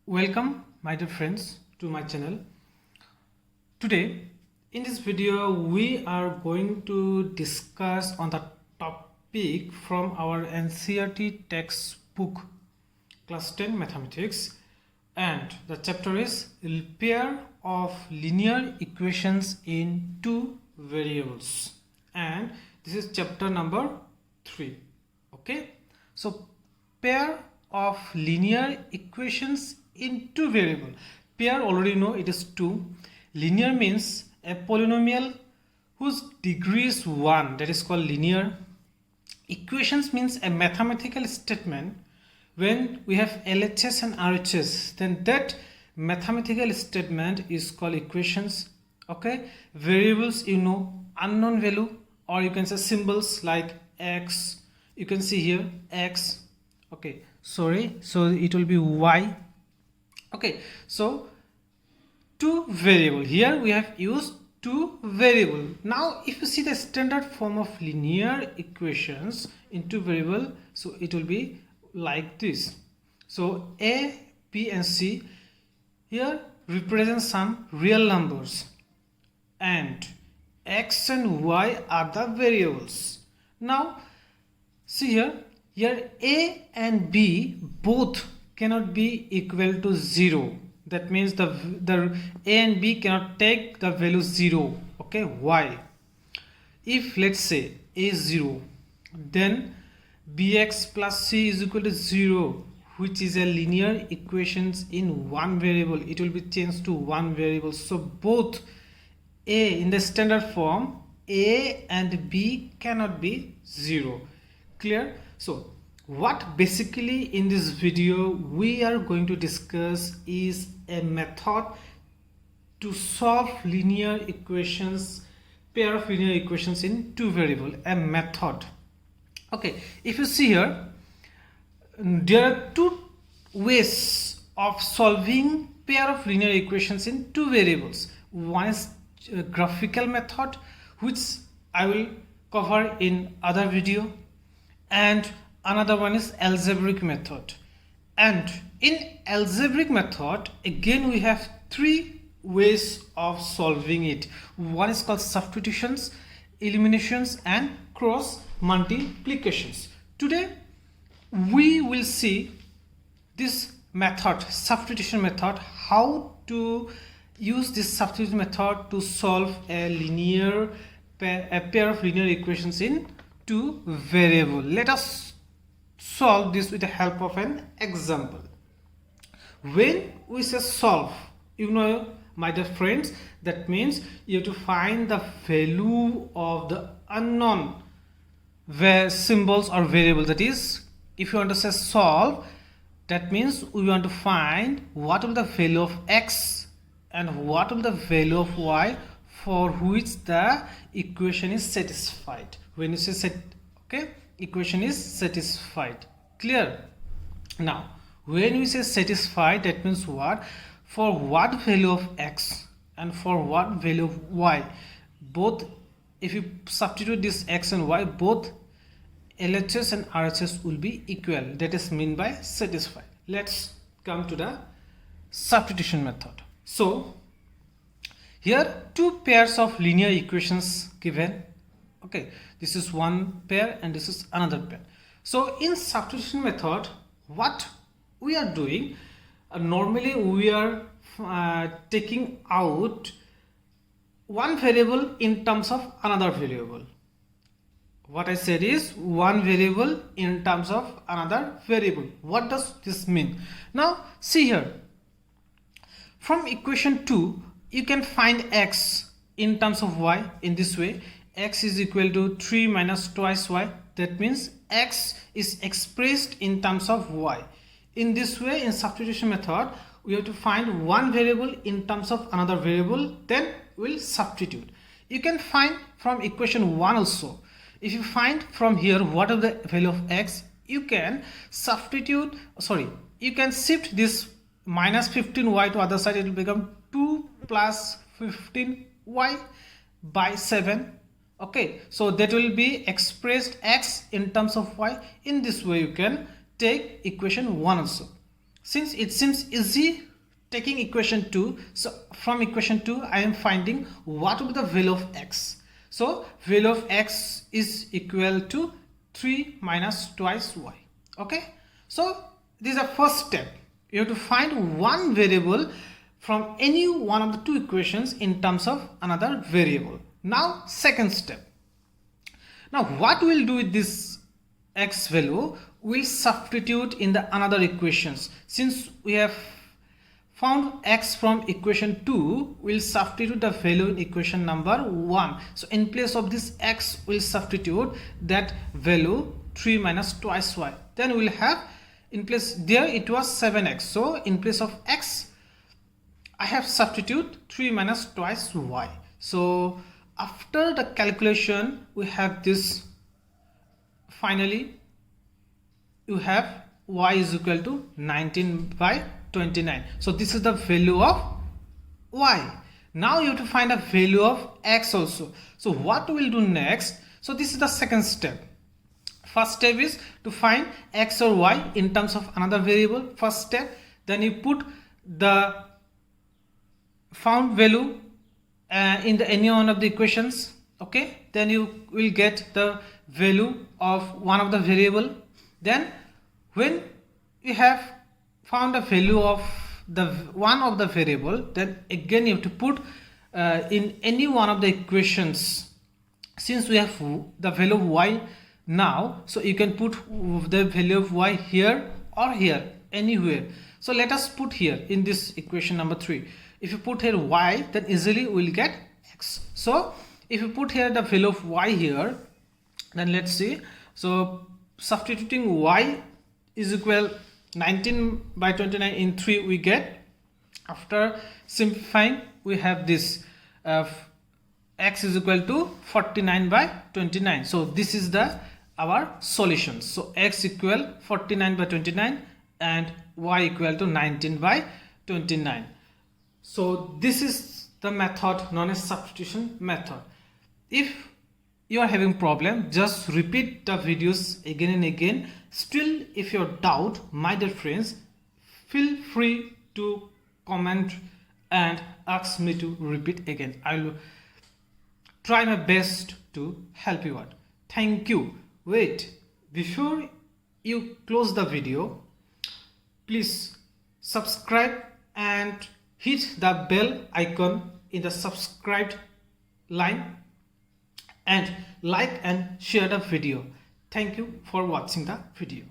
Welcome my dear friends to my channel. Today in this video we are going to discuss on the topic from our NCERT textbook class 10 mathematics, and the chapter is pair of linear equations in two variables, and this is chapter number 3. Okay, so pair of linear equations in two variable. Pair already know it is 2. Linear means a polynomial whose degree is 1, that is called linear. Equations means a mathematical statement. When we have LHS and RHS, then that mathematical statement is called equations. Okay, variables, you know, unknown value, or you can say symbols like x. You can see here x. Okay, sorry, so it will be y. Okay, so two variable. Here we have used two variable. Now if you see the standard form of linear equations in two variable, so it will be like this. So a, b and c here represent some real numbers, and x and y are the variables. Now see here a and b both cannot be equal to 0. That means the a and b cannot take the value 0. Okay, why? If let's say a is 0, then bx plus c is equal to 0, which is a linear equations in one variable. It will be changed to one variable. So both a in the standard form, a and b cannot be 0. Clear? So what basically in this video we are going to discuss is a method to solve linear equations, pair of linear equations in two variable, a method. Okay, if you see here, there are two ways of solving pair of linear equations in two variables. One is graphical method, which I will cover in other video, and another one is algebraic method. And in algebraic method, again we have three ways of solving it. One is called substitutions, eliminations, and cross multiplications. Today we will see this method, substitution method, how to use this substitution method to solve a pair of linear equations in two variable. Let us solve this with the help of an example. When we say solve, you know my dear friends, that means you have to find the value of the unknown symbols or variable. That is, if you want to say solve, that means we want to find what will the value of x and what will the value of y for which the equation is satisfied. When you say okay, equation is satisfied. Clear? Now when we say satisfied, that means what? For what value of x and for what value of y, both, if you substitute this x and y, both LHS and RHS will be equal. That is mean by satisfied. Let's come to the substitution method. So here two pairs of linear equations given. Okay, this is one pair and this is another pair. So in substitution method, what we are doing, normally we are taking out one variable in terms of another variable. What I said is one variable in terms of another variable. What does this mean? Now see here, from equation 2 you can find x in terms of y in this way. X is equal to 3 minus twice y. That means x is expressed in terms of y. In this way, in substitution method, we have to find one variable in terms of another variable, then we'll substitute. You can find from equation 1 also. If you find from here what is the value of x, you can substitute, you can shift this minus 15y to other side. It will become 2 plus 15y by 7. Okay, so that will be expressed x in terms of y. In this way you can take equation 1 also. since it seems easy taking equation 2, so from equation 2 I am finding what will be the value of x. So value of x is equal to 3 minus twice y. Okay, so this is the first step. You have to find one variable from any one of the two equations in terms of another variable. Now second step. Now what we'll do with this x value, we'll substitute in the another equations. Since we have found x from equation 2, we'll substitute the value in equation number 1. So in place of this x, we'll substitute that value 3 minus twice y. Then we'll have, in place there it was 7x, so in place of x I have substitute 3 minus twice y. So after the calculation we have this, finally you have y is equal to 19 by 29. So this is the value of y. Now you have to find a value of x also. So what we will do next? So this is the second step. First step is to find x or y in terms of another variable. First step. Then you put the found value in the any one of the equations. Okay, then you will get the value of one of the variable. Then when you have found a value of the one of the variable, then again you have to put in any one of the equations. Since we have the value of y now, so you can put the value of y here or here, anywhere. So let us put here in this equation number 3. If you put here y, then easily we will get x. So if you put here the value of y here, then let's see. So substituting y is equal 19 by 29 in 3 we get. After simplifying we have this x is equal to 49 by 29. So this is the our solution. So x equal 49 by 29 and y equal to 19 by 29. So this is the method known as substitution method. If you are having problem, just repeat the videos again and again. Still, if you doubt, my dear friends, feel free to comment and ask me to repeat again. I will try my best to help you out. Thank you. Wait, before you close the video, please subscribe and hit the bell icon in the subscribed line and like and share the video. Thank you for watching the video.